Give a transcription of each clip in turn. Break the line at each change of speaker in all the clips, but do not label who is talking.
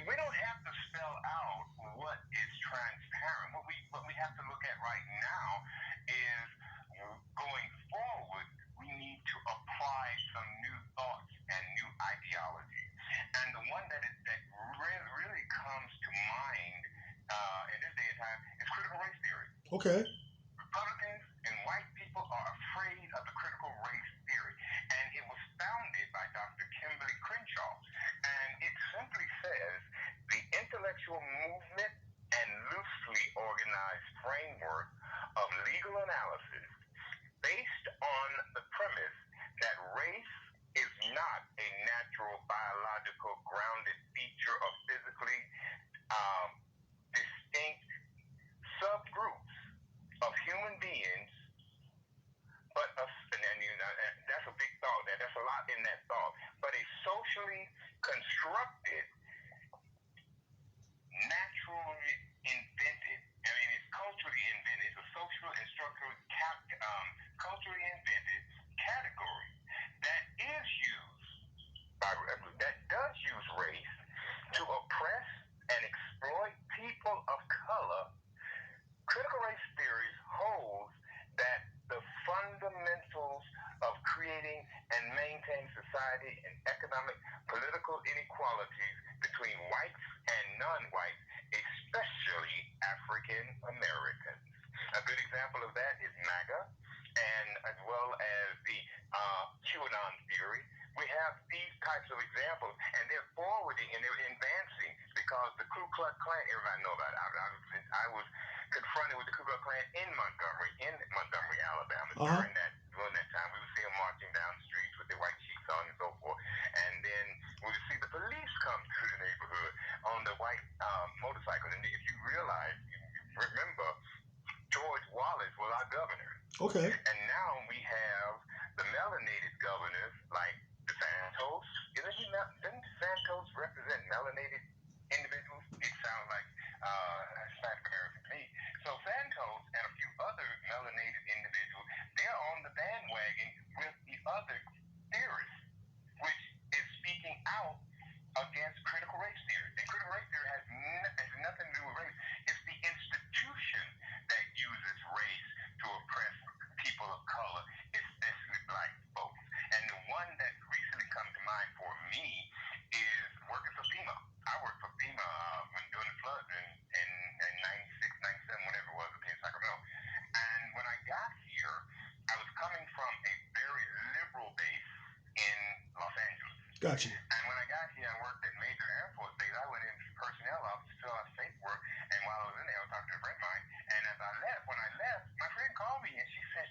We don't have to spell out what is transparent. What we have to look at right now is going forward. We need to apply some new thoughts and new ideology. And the one that really comes to mind in this day and time is critical race theory.
Okay.
Republicans and white people are afraid of the critical race theory, and it was founded by Dr. Kimberly Crenshaw. And it simply says the intellectual movement and loosely organized framework of legal analysis based on the premise that race is not a natural biological grounded feature of physically distinct subgroups of human beings, but that's a big thought. That's a lot in that thought. But a socially constructed, naturally invented. It's culturally invented. It's a social and structural, culturally invented category that is used that does use race to oppress and exploit people of color. Critical race theories holds that the fundamentals of creating and maintaining society and economic, political inequalities between whites and non-whites, especially African Americans. A good example of that is MAGA, and as well as the QAnon theory. We have these types of examples, and they're forwarding and they're advancing because the Ku Klux Klan, everybody know about it. I was confronted with the Ku Klux Klan in Montgomery, Alabama. During that time, we would see them marching down the streets with their white sheets on and so forth, and then we would see the police come through the neighborhood on the white motorcycle. And if you realize, you remember, George Wallace was our governor.
Okay.
And now we have the melanated governors like DeSantos. Doesn't DeSantos represent melanated individuals? It sounds like Hispanic American to me. So Santos and a few other melanated individuals, they're on the bandwagon with the other theorists, which is speaking out against critical race theory. And critical race theory has nothing to do with race. It's the institution that uses race to oppress people of color, especially black folks. And the one that recently comes to mind for me is working for FEMA. I worked for FEMA when during the floods in 96, 97, whenever it was, up here in Sacramento. And when I got here, I was coming from a very liberal base in Los Angeles.
Gotcha.
And when I got here, I worked at Major Air Force Base. I went into the personnel office to fill out paperwork, and while I was in there, I was talking to a friend of mine. And as I left, when I left, my friend called me and she said,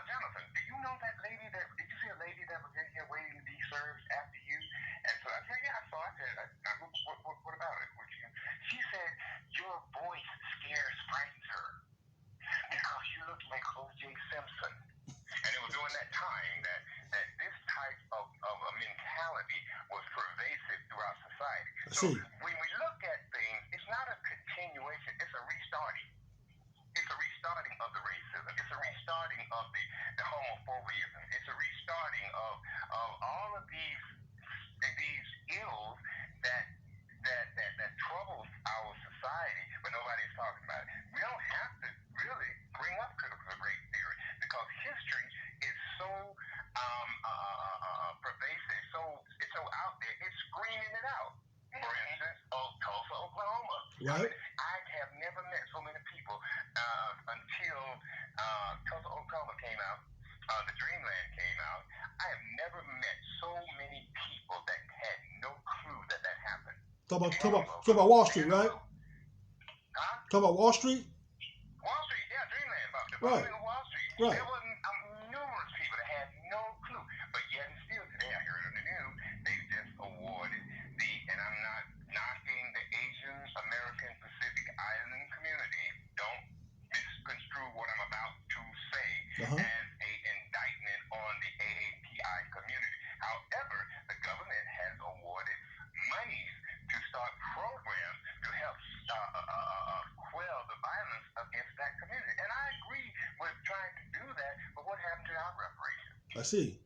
Jonathan, do you know that lady did you see a lady that was in here waiting to be served after you? And so I said, yeah, I saw it. I said, what about it? She said, your voice frightens her because you look like O.J. Simpson. And it was during that time that this type of a mentality was pervasive throughout society. So when we look at things, it's not a continuation, it's a restarting. It's a restarting of the racism. It's a restarting of the homophobia. It's a restarting of all of these ills that troubles our society, but nobody's talking about it. We don't have to really bring up critical race theory because history is so pervasive, it's so out there. It's screaming it out. For instance, Tulsa, Oklahoma.
Right.
I have never met so many people until Tulsa, Oklahoma came out. The Dreamland came out. I have never met so many people that had no clue that happened.
Talk about Wall Street, right?
Huh?
Talk about Wall Street?
Wall Street, yeah, Dreamland. The
Right.
of Wall Street.
Right.
There wasn't numerous people that had no clue. But yet and still today, I heard on the news, they just awarded and I'm not knocking the Asian American Pacific Island community. Don't misconstrue what I'm about to say as a indictment on the AAPI community. However, the government has awarded monies to start programs to help quell the violence against that community. And I agree with trying to do that, but what happened to our reparations?
I see.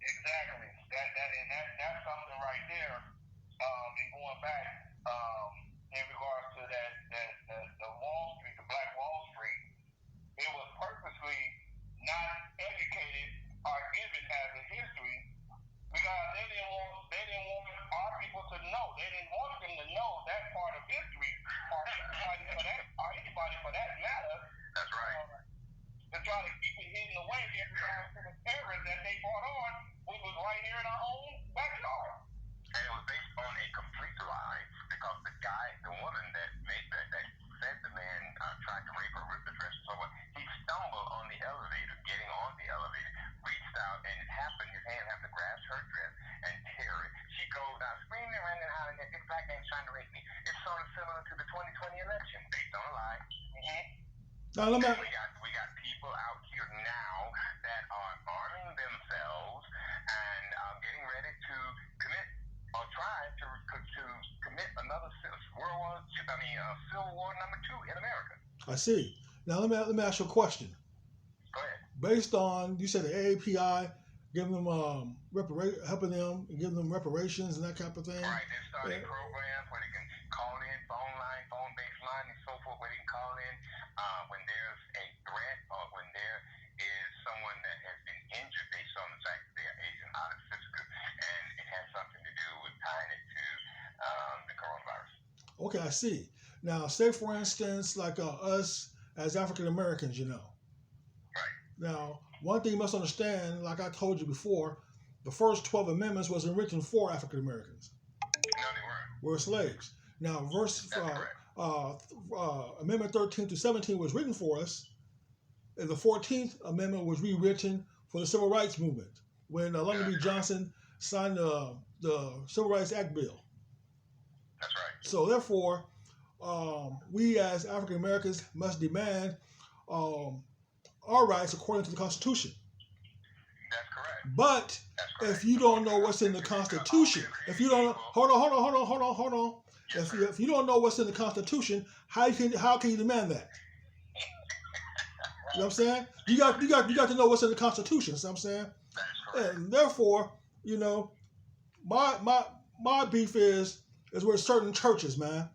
Exactly. That's something right there and going back in regards to the Wall Street, the Black Wall Street, it was purposely not educated or given as a history because they didn't want our people to know. They didn't want them to know that part of history or anybody for that matter. That's right. To try to keep it hidden away every time to the terrorists that they brought on, which was right here in our own backyard. And it was based on a complete lie because the woman that made that said the man tried to rape her, rip the dress, and so on. He stumbled on the elevator, getting on the elevator, reached out, and it happened. His hand happened to grab her dress and tear it. She goes out screaming, running, hollering that this black man's trying to rape me. It's sort of similar to the 2020 election, based on a lie. Mm-hmm.
Now, let me.
We got people out here now that are arming themselves and getting ready to commit or try to commit another Civil War #2 in America.
I see. Now let me ask you a question.
Go ahead.
Based on, you said the AAPI giving them helping them, giving them reparations and that type of thing.
Right. They're starting programs where they can call in, phone-based line, and so forth, where they can call in when there's a threat or when there is someone that has been injured based on the fact that they are aging out of physical, and it has something to do with tying it to the coronavirus.
Okay, I see. Now, say for instance, like us as African Americans, you know.
Right.
Now, one thing you must understand, like I told you before, the first 12 amendments wasn't written for African Americans.
No, they weren't.
We're slaves. Now, Amendment 13 to 17 was written for us, and the 14th Amendment was rewritten for the Civil Rights Movement when Lyndon B. Johnson signed the Civil Rights Act bill.
That's right.
So therefore, we as African Americans must demand our rights according to the Constitution.
That's correct.
But if you don't know what's in the Constitution, if you don't hold on. If you don't know what's in the Constitution, how can you demand that? You know what I'm saying? You got to know what's in the Constitution. See what I'm saying?
That's correct.
And therefore, you know, my beef is with certain churches, man.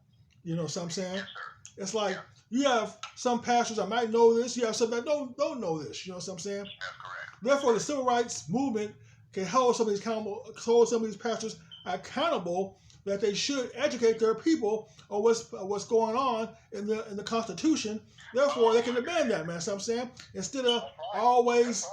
You know what I'm saying?
Yes, sir.
It's like you have some pastors that might know this, you have some that don't know this. You know what I'm saying?
That's correct.
Therefore, the civil rights movement can hold some of these pastors accountable that they should educate their people on what's going on in the Constitution. Therefore, they can demand that, man. So I'm saying, instead of always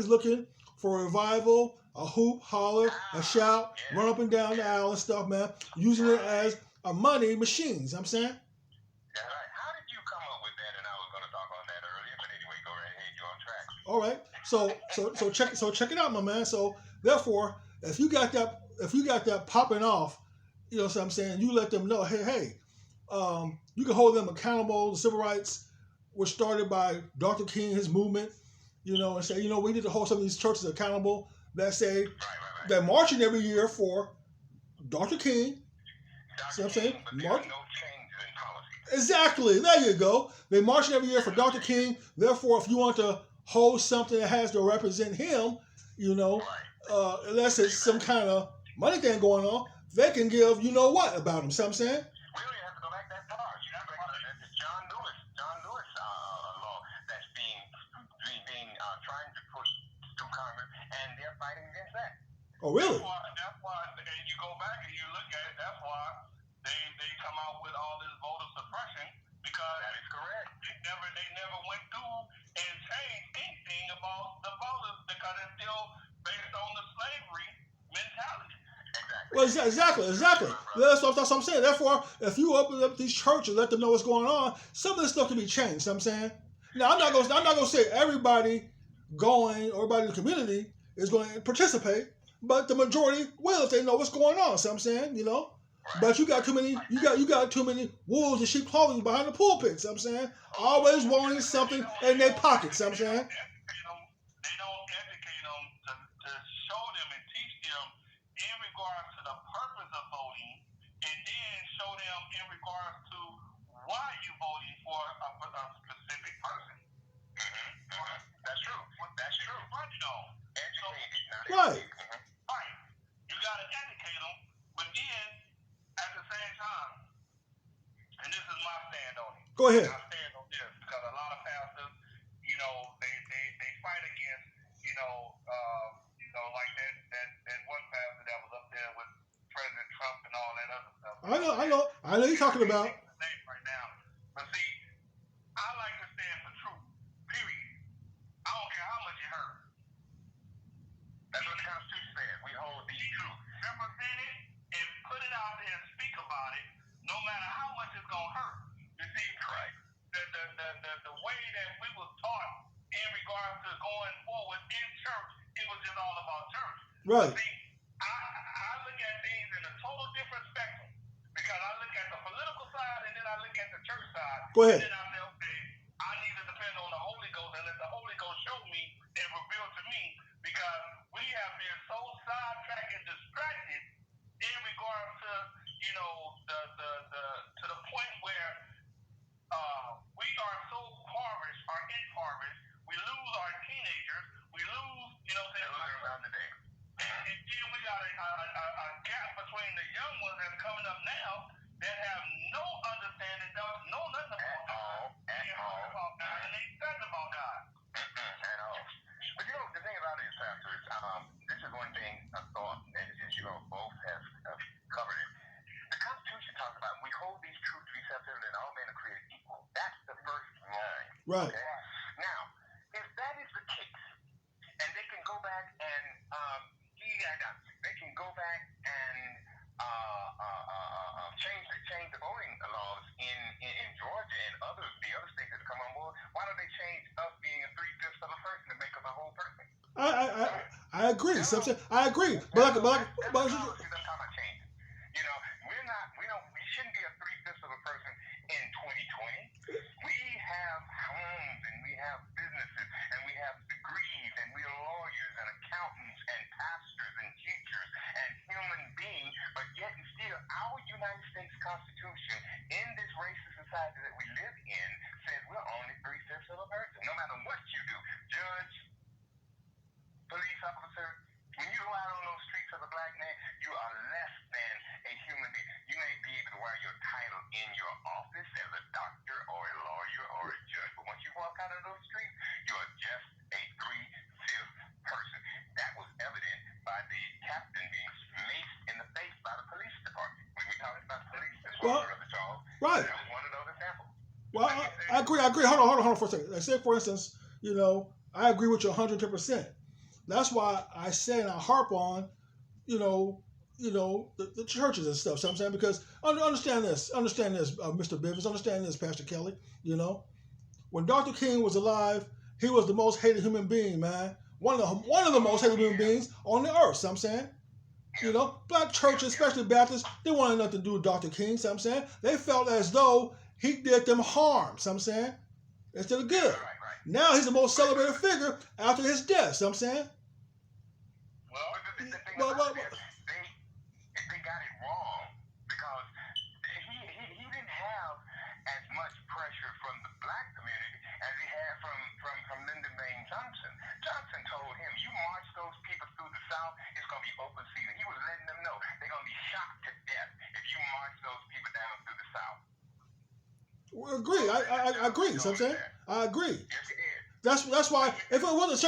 looking for revival, a hoop, holler, a shout, run up and down the aisle and stuff, man, using it as a money machine. I'm saying.
Yeah, right. How did you come up with that? And I was going to talk on that earlier, but anyway, go right ahead. You're on track.
All right. So check it out, my man. So therefore, if you got that popping off, you know what I'm saying, you let them know, hey, you can hold them accountable. The civil rights were started by Dr. King, his movement, you know, and say, you know, we need to hold some of these churches accountable that say they're marching every year for Dr. King. See what I'm saying?
But there are no changes in policy.
Exactly. There you go. They marching every year for Dr. King. Therefore, if you want to hold something that has to represent him, you know, unless it's some kind of money thing going on, they can give you know what about him. See what I'm saying?
We really have to go back that far. You know, the John Lewis law that's being trying to push through Congress, and they're fighting against that.
Oh, really?
That's why, and you go back and you look at it, that's why they come out with all this voter suppression, because that is correct. They never went through and changed anything about the voters because it's still based on the slavery mentality.
Well, exactly. That's what I'm saying. Therefore, if you open up these churches, let them know what's going on, some of this stuff can be changed. You know what I'm saying? Now, I'm not going to say everybody going or everybody in the community is going to participate, but the majority will if they know what's going on. See what I'm saying? You know. But you got too many wolves in sheep clothing behind the pulpit. See what I'm saying? Always wanting something in their pockets. See what I'm saying?
They don't educate them to show them and teach them in regards to the purpose of voting, and then show them in regards to why you're voting for a specific person. That's true. Educated.
Right.
Right. You got to educate them, but then
Go
And
ahead.
I stand on this because a lot of pastors, they fight against, like that one pastor that was up there with President Trump and all that other stuff.
I know you're talking about.
Right now. But see, I like to stand for truth. Period. I don't care how much you hurt. That's what the Constitution says. We hold the truth. Represent it and put it out there and speak about it, no matter how much it's gonna hurt. You see, right? The way that we was taught in regards to going forward in church, it was just all about church.
Right.
See, I look at things in a total different spectrum because I look at the political side and then I look at the church side.
Go ahead.
And then I say, okay, I need to depend on the Holy Ghost and let the Holy Ghost show me and reveal to me because we have been so sidetracked and distracted in regards to, to the point where we are so impoverished or impoverished, we lose our teenagers, we lose, around the day. And then we got a gap between the young ones that's coming up now that have no understanding, don't know nothing about God. And they nothing about God. At all. But the thing about it is, pastors, this is one thing I thought, as you all both have covered it. The Constitution talks about we hold these truths to be self-evident and all men are created equal. That's the first line.
Right.
Okay? Now, if that is the case, and they can go back and they can go back and change the voting laws in Georgia and the other states that come on board. Why don't they change us being a 3/5 of a person to make us a whole person?
I agree. I agree. But
I'm talking about change. We shouldn't be a 3/5 of a person in 2020. We have homes and we have businesses and we have degrees and we are lawyers and accountants and pastors and teachers and human beings, but yet and still our United States Constitution in this racist society that we live in says we're only 3/5 of a person. No matter what you do, judge, police officer, when you go out on those streets as a black man, you are less than a human being. You may be able to wear your title in your office as a doctor or a lawyer or a judge, but once you walk out of those streets, you are just a 3/5 person. That was evident by the captain being maced in the face by the police department. When we talked about the police department, Brother Charles,
right.
That was one of those examples.
Well, I agree. Hold on for a second. Like say, for instance, I agree with you 110%. That's why I say and I harp on, the churches and stuff. So I'm saying because understand this, Mr. Bivens, understand this, Pastor Kelly. When Dr. King was alive, he was the most hated human being, man. One of the most hated human beings on the earth. So I'm saying, black churches, especially Baptists, they wanted nothing to do with Dr. King. So I'm saying they felt as though he did them harm. So I'm saying instead of good.
Right.
Now he's the most celebrated figure after his death. So I'm saying.
Well, the thing about it is, they got it wrong because he didn't have as much pressure from the black community as he had from Lyndon Baines Johnson. Johnson told him, you march those people through the South, it's going to be open season. He was letting them know they're going to be shot to death if you march those people down through the South.
Well, agree. I agree. So I'm saying I agree.
Yes, he did.
That's why if it wasn't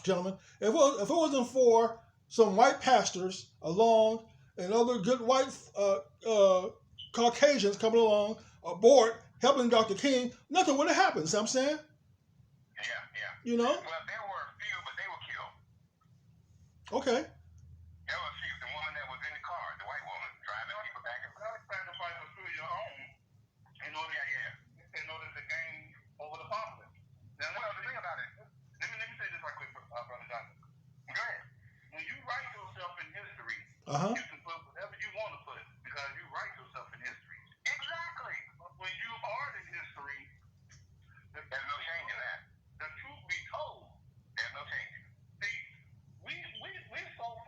gentlemen, if it wasn't for some white pastors along and other good white Caucasians coming along aboard helping Dr. King, nothing would have happened. See what I'm saying?
Yeah. Well, there were a few, but they were killed.
Okay.
There were a few. The woman that was in the car, the white woman, driving people back and forth. Sacrifice through your home in order to gain over the populace. Now, the thing about it, let me say this right quick, Brother Johnson. Go ahead. When you write yourself in history, you can put whatever you want to put because you write yourself in history. Exactly. But when you are in history, there's no change in that. The truth be told, there's no change. See, we're so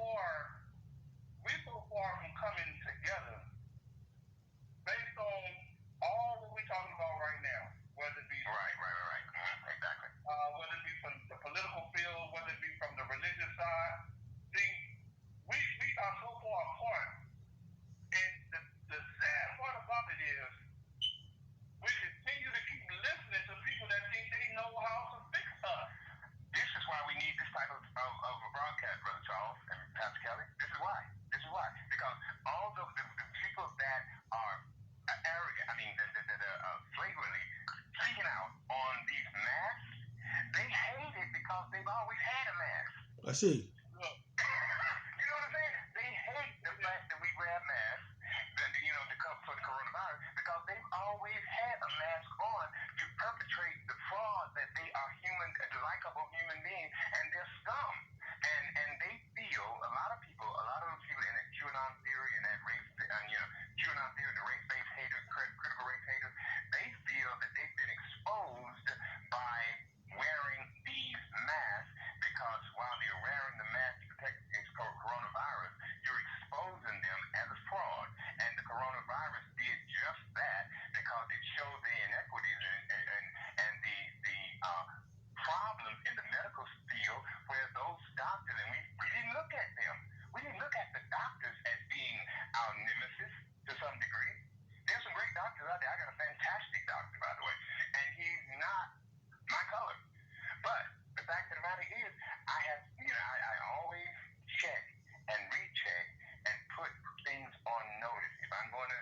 I see.
Look, you know what I'm saying? They hate the fact that we wear masks, to cover for the coronavirus, because they've always had a mask on to perpetrate the fraud that they are human, likable human beings, and they're scum. And they feel a lot of those people in that QAnon theory and that race, QAnon theory, the race-based haters, critical race haters, they feel that they've been exposed by wearing these masks, because while they're wearing the mask to protect against coronavirus, you're exposing them as a fraud. And the coronavirus did just that, because it showed the inequities and the problems in the medical field, where those doctors, and we didn't look at them. We didn't look at the doctors as being our nemesis to some degree. There's some great doctors out there. I got a fantastic doctor, by the way, and he's not my color. But the fact of the matter is, I always check and recheck and put things on notice. If I'm going to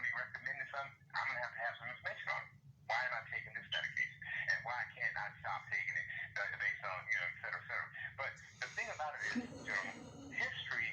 be recommending something, I'm going to have some information on it. Why am I taking this medication? And why can't I stop taking it based on, et cetera, et cetera. But the thing about it is, history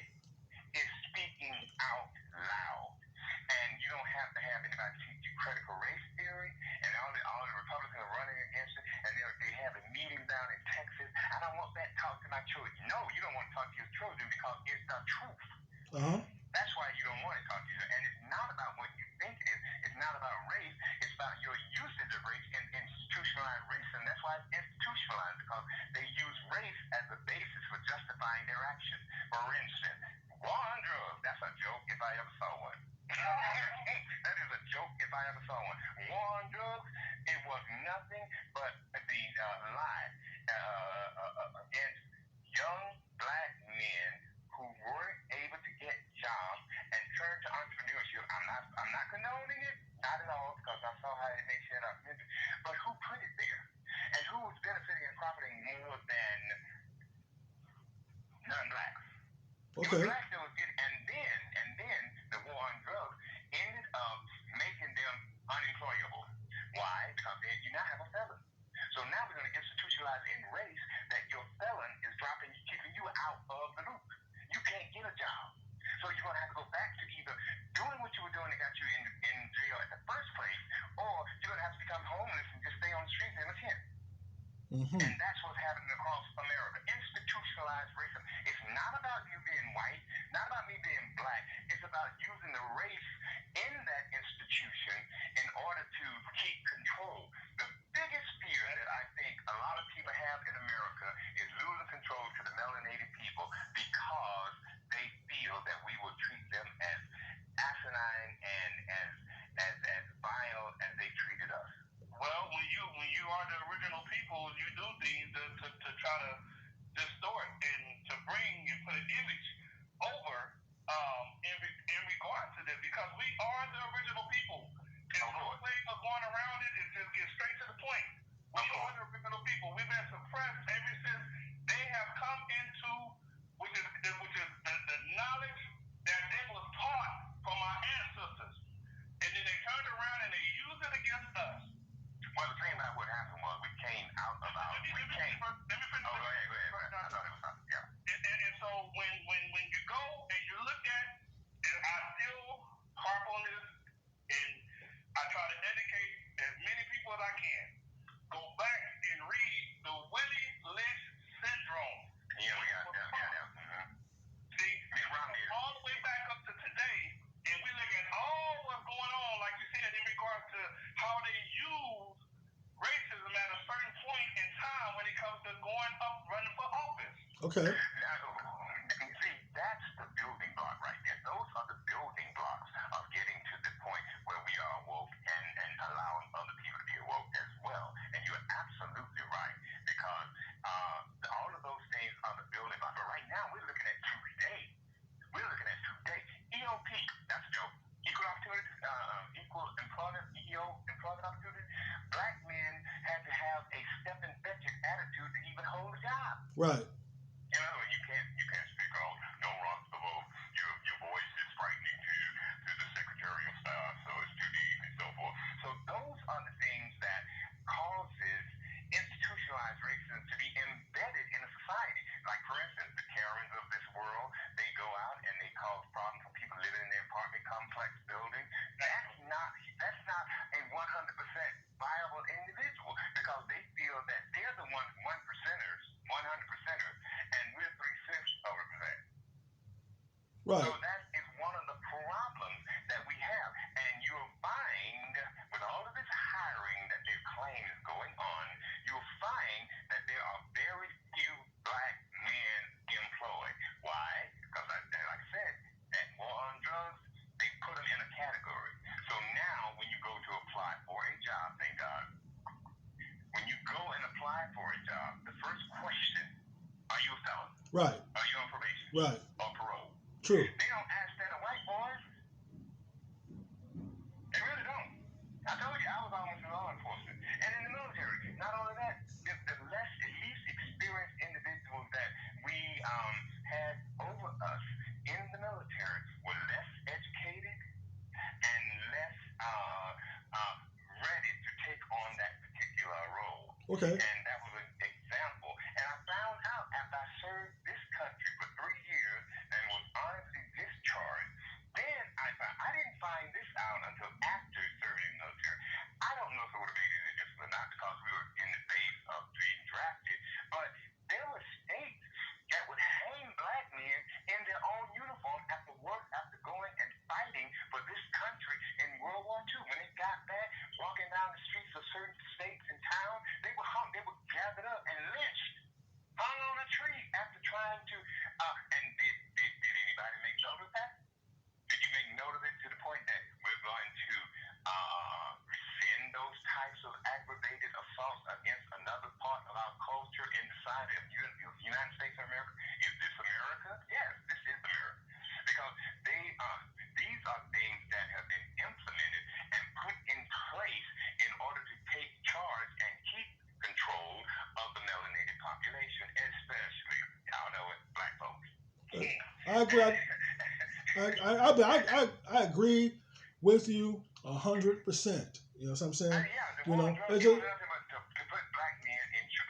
is speaking out loud. And you don't have to have anybody teach you critical race theory, and all the Republicans are running against it, and they have a meeting down in Texas. I don't want that talk to my children. No, you don't want to talk to your children, because it's the truth.
Uh-huh.
That's why you don't want to talk to your children. And it's not about what you think it is. It's not about race. It's about your usage of race and institutionalized racism. That's why it's institutionalized, because they use race as a basis for justifying their action. For instance, war on drugs. That's a joke if I ever saw one. That is a joke if I ever saw one. War on drugs, it was nothing but the lie against young black men who weren't able to get jobs and turn to entrepreneurship. I'm not condoning it, not at all, because I saw how it makes it up. But who put it there? And who was benefiting and profiting more than non-blacks?
Okay.
It was blacks that was getting, and then the war on drugs ended up making them unemployable. Why? Because you now have a felon. So now we're going to institutionalize in race that your felon is keeping you out of the loop. You can't get a job. So you're going to have to go back to either doing what you were doing that got you in jail at the first place, or you're going to have to become homeless and just stay on the streets in a tent.
Mm-hmm.
And that's what's happening across America. Institutionalized racism. It's not about you being white, not about me being black. It's about using the race in that institution in order to keep control. The biggest fear that I think a lot of people have in America is losing control to the melanated people, because they feel that we will treat them as asinine and as vile as they treated us.
Well, when you are the original people, you do things to try to distort and to bring and put an image over in regards to this, because we are the original people. And no way of going around it is just get straight to the point. We are the original people. We've been suppressed ever since they have come into, which is the knowledge that they was taught from our ancestors, and then they turned around and they used it against us.
Well, the thing about what happened was we came out of our.
Let me finish.
Oh, go ahead. I thought it was something. Yeah.
And so when you go and you look at, and I still harp on this, and I try to educate as many people as I can. Go back and read the Willie Lynch syndrome.
Yeah, we got that. Yeah. Mm-hmm.
See, all the way back up to today, and we look at all what's going on, like you said, in regards to how they use racism at a certain point in time when it comes to going up running for office.
Okay.
See, that's the building block right there. Those are the building blocks of getting to the point where we are woke and allowing other people to be woke as well. And you're absolutely right, because all of those things are the building blocks. But right now, we're looking at today. EOP, that's a joke. Equal opportunity, equal employment, EO, employment opportunity. Black men had to have a stepping fetching attitude to even hold a job.
Right.
You know, you can't speak on no wrongs below. Your voice is frightening to the Secretary of Staff, so it's too deep and so forth. So those are the things that causes institutionalized racism to be embedded in a society. Like, for instance,
Right.
Are you on probation?
Right.
Or parole?
True.
They don't ask that of white boys. They really don't. I told you, I was almost in law enforcement. And in the military, not only that, the least experienced individuals that we had over us in the military were less educated and less ready to take on that particular role.
Okay.
And that was an example. And I found out after I served this country for 3 years and was honestly discharged, then I didn't find this out until after serving in the military. I don't know if it would have made any difference or not because we were in the phase of being drafted, but there were states that would hang black men in their own uniform after work, after going and fighting for this country in World War II. When it got bad, walking down the streets of certain states and towns, they were hung, they were gathered up and lynched, hung on a tree after trying to. And did anybody make note of that? Did you make note of it to the point that we're going to rescind those types of aggravated assaults against another part of our culture in the side of the United States of America? Is this America? Yes, this is America. Because these are things that have been implemented and put in place in order to take charge and keep control of the melanated population, especially, y'all know it, black folks.
I agree. I agree with you 100%. You know what I'm saying?
Yeah, the
You
war
know,
on drugs
it's
was
just,
nothing but to put black men in check.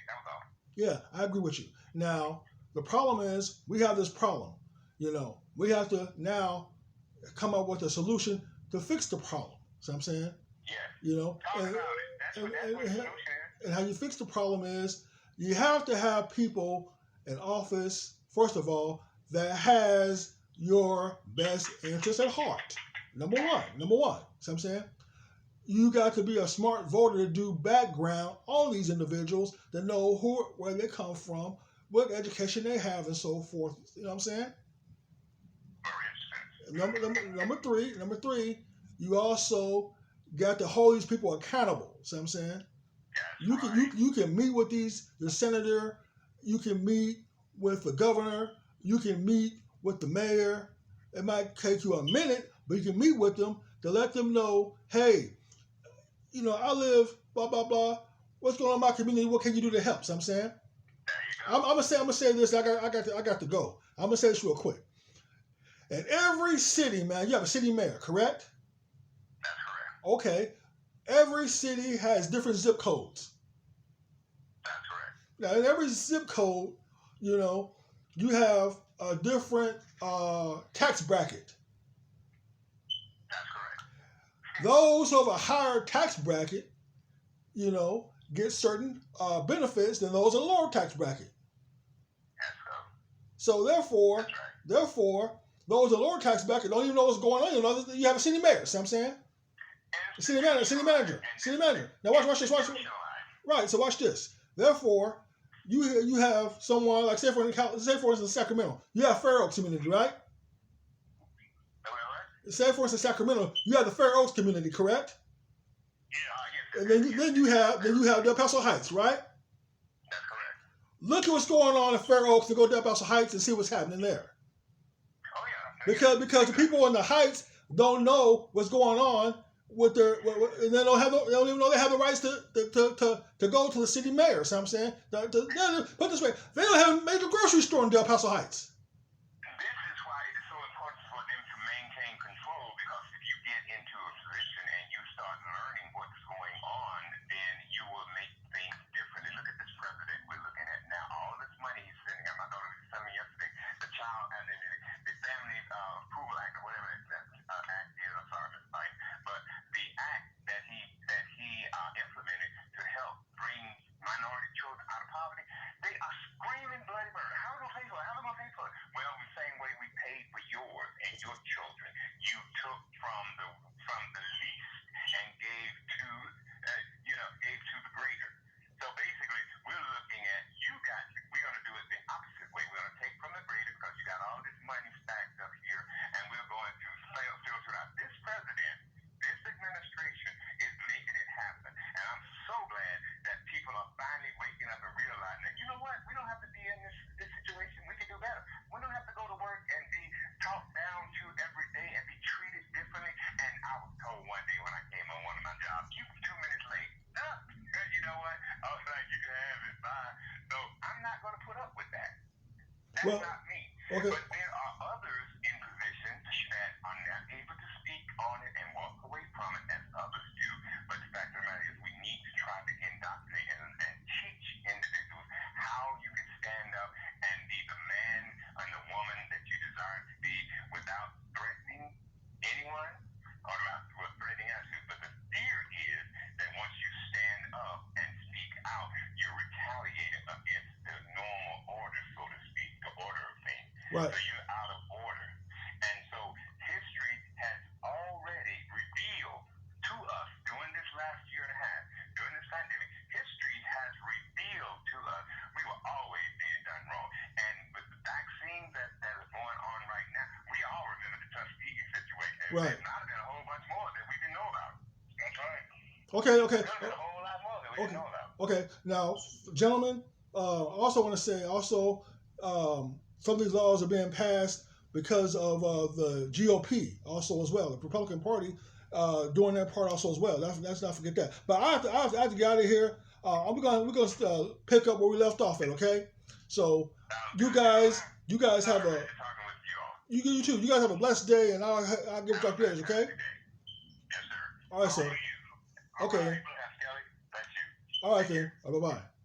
That was all.
yeah, I agree with you. Now, the problem is we have this problem. You know, we have to now come up with a solution to fix the problem. See what I'm saying?
Yeah.
You know,
Talk about it. That's what the solution is.
and how you fix the problem is you have to have people in office, first of all, that has your best interest at heart. Number one. See what I'm saying? You got to be a smart voter to do background on these individuals to know where they come from, what education they have, and so forth. You know what I'm saying? Number three, you also got to hold these people accountable. See what I'm saying? You can meet with the senator, you can meet with the governor, you can meet with the mayor. It might take you a minute, but you can meet with them to let them know, hey, you know, I live blah blah blah. What's going on in my community? What can you do to help? See what I'm saying? I'm gonna say this. I got to go. I'm gonna say this real quick. In every city, man, you have a city mayor, correct?
That's correct.
Okay. Every city has different zip codes.
That's correct.
Now, in every zip code, you know, you have a different tax bracket.
That's correct.
Those of a higher tax bracket, you know, get certain benefits than those in a lower tax bracket.
That's so.
So therefore,
That's right.
Those in lower tax bracket don't even know what's going on. You know, you have a city mayor. See what I'm saying? City manager. Now watch this. Right. So watch this. Therefore, you have someone like say for instance Sacramento. You have Fair Oaks community, right? Say for instance Sacramento. You have the Fair Oaks community, correct?
Yeah.
And then you have Del Paso Heights, right?
That's correct.
Look at what's going on in Fair Oaks to go to Del Paso Heights and see what's happening there.
Oh yeah.
Because the people in the Heights don't know what's going on with and they don't even know they have the rights to go to the city mayor. See what I'm saying? Put it this way, they don't have a major grocery store in Del Paso Heights.
This is why it is so important for them to maintain control, because if you get into a position and you start learning what's going on, then you will make things different. And look at this president we're looking at now. All this money he's sending. My daughter was telling me yesterday, the child and the family approval act or whatever that act is. I'm sorry, Mr. Biden, but the act that he implemented to help bring minority children out of poverty, they are screaming bloody murder. How are we going to pay for it? How are we going to pay for it?
Well,
not me.
okay.
But there are others in positions that are not able to speak on it and walk away from it as others do. But the fact of the matter is we need to try to indoctrinate and teach individuals how you can stand up and be the man and the woman that you desire to be without threatening anyone or not with threatening attitudes. But the fear is that once you stand up and speak out, you're retaliating against the normal order, so to speak, the order of things.
Right.
So you're out of order. And so history has already revealed to us during this last year and a half, during this pandemic, history has revealed to us we were always being done wrong. And with the vaccine that is going on right now, we all remember the Tuskegee situation.
Right.
There's not been a whole bunch more that we didn't know about. That's right.
Okay.
There's been a whole lot more that we didn't know about.
Okay. Now, gentlemen, I also want to say some of these laws are being passed because of the GOP also as well, the Republican Party doing their part also as well. Let's not forget that. But I have to get out of here. We're gonna pick up where we left off at. Okay. So you guys have you too. You guys have a blessed day, and I'll give you talk yours. Okay.
Yes, sir.
All right, sir. Okay.
Thank you.
All right then. Bye bye.